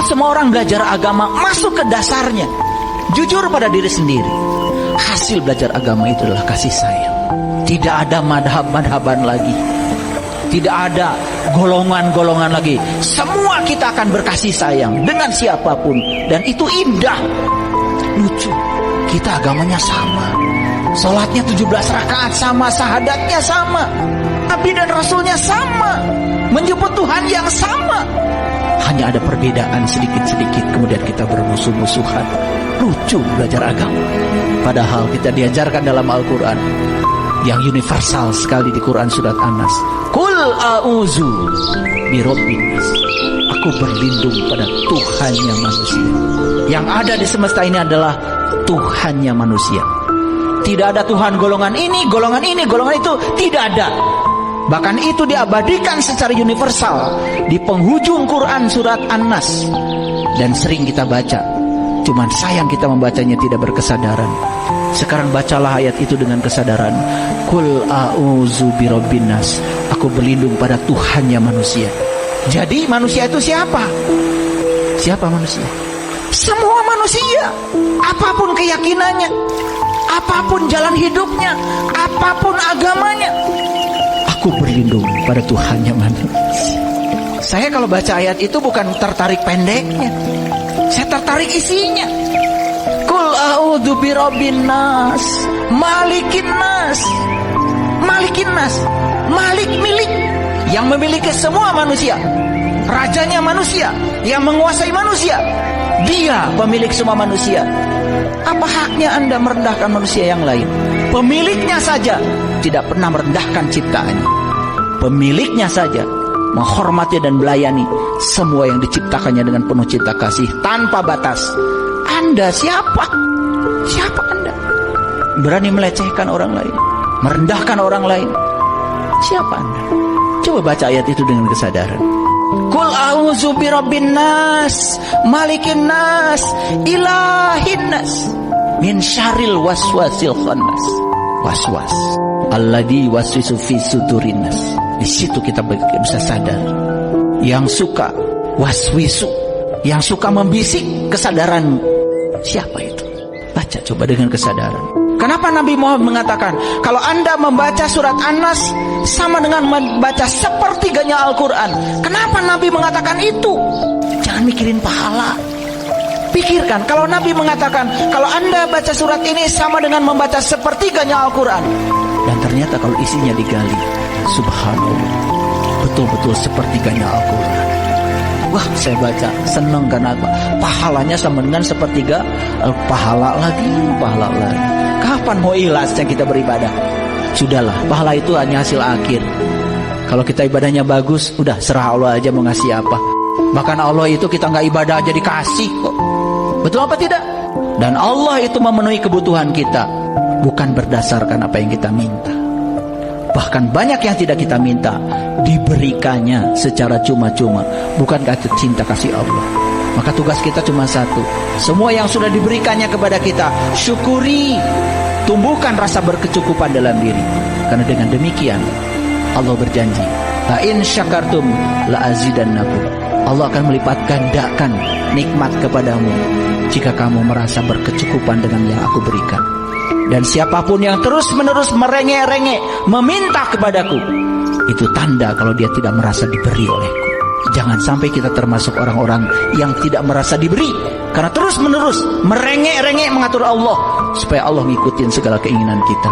Kalau semua orang belajar agama masuk ke dasarnya, jujur pada diri sendiri, hasil belajar agama itu adalah kasih sayang. Tidak ada madhab-madhaban lagi, tidak ada golongan-golongan lagi. Semua kita akan berkasih sayang dengan siapapun, dan itu indah. Lucu, kita agamanya sama, sholatnya 17 rakaat sama, syahadatnya sama, Nabi dan Rasulnya sama, menjemput Tuhan yang sama. Hanya ada perbedaan sedikit-sedikit, kemudian kita bermusuh-musuhan. Lucu belajar agama, padahal kita diajarkan dalam Al-Quran yang universal sekali di Quran surat An-Nas. Qul a'udzu birabbin nas. Aku berlindung pada Tuhannya manusia. Yang ada di semesta ini adalah Tuhannya manusia. Tidak ada Tuhan golongan ini, golongan ini, golongan itu. Tidak ada. Bahkan itu diabadikan secara universal di penghujung Quran surat An-Nas. Dan sering kita baca, cuman sayang kita membacanya tidak berkesadaran. Sekarang bacalah ayat itu dengan kesadaran. Qul a'udzu birabbin nas. Aku berlindung pada Tuhannya manusia. Jadi manusia itu siapa? Siapa manusia? Semua manusia, apapun keyakinannya, apapun jalan hidupnya, apapun agamanya. Aku berlindung pada Tuhannya manusia. Saya kalau baca ayat itu bukan tertarik pendeknya, saya tertarik isinya. Qul a'udzu birabbin nas, malikin nas. Malikin nas, malik milik, yang memiliki semua manusia, rajanya manusia, yang menguasai manusia. Dia pemilik semua manusia. Apa haknya Anda merendahkan manusia yang lain? Pemiliknya saja tidak pernah merendahkan ciptaannya. Pemiliknya saja menghormati dan melayani semua yang diciptakannya dengan penuh cinta kasih tanpa batas. Anda siapa? Siapa Anda? Berani melecehkan orang lain, merendahkan orang lain. Siapa Anda? Coba baca ayat itu dengan kesadaran. Qul a'udzu birabbin nas, malikin nas, ilahin nas, min syarril waswasil khannas. Waswas alladzi waswisu fi sudurin nas. Di situ kita bisa sadar. Yang suka waswisu, yang suka membisik, kesadaran siapa itu? Baca coba dengan kesadaran. Kenapa Nabi Muhammad mengatakan kalau Anda membaca surat An-Nas sama dengan membaca sepertiganya Al-Quran? Kenapa Nabi mengatakan itu? Jangan mikirin pahala. Pikirkan kalau Nabi mengatakan kalau Anda baca surat ini sama dengan membaca sepertiganya Al-Quran, dan ternyata kalau isinya digali, subhanallah, betul-betul sepertiganya Al-Quran. Wah, saya baca senang karena apa? Pahalanya sama dengan sepertiga, pahala lagi. Kapan mau ikhlasnya kita beribadah? Sudahlah, pahala itu hanya hasil akhir. Kalau kita ibadahnya bagus, udah serah Allah aja mau ngasih apa. Bahkan Allah itu kita nggak ibadah aja dikasih kok. Betul apa tidak? Dan Allah itu memenuhi kebutuhan kita, bukan berdasarkan apa yang kita minta. Bahkan banyak yang tidak kita minta diberikannya secara cuma-cuma, bukan karena cinta kasih Allah. Maka tugas kita cuma satu, semua yang sudah diberikannya kepada kita syukuri, tumbuhkan rasa berkecukupan dalam diri. Karena dengan demikian Allah berjanji, la in syakartum la azidannakum. Allah akan melipat gandakan nikmat kepadamu jika kamu merasa berkecukupan dengan yang aku berikan. Dan siapapun yang terus-menerus merengek-rengek meminta kepadaku, itu tanda kalau dia tidak merasa diberi olehku. Jangan sampai kita termasuk orang-orang yang tidak merasa diberi, karena terus-menerus merengek-rengek mengatur Allah supaya Allah ngikutin segala keinginan kita.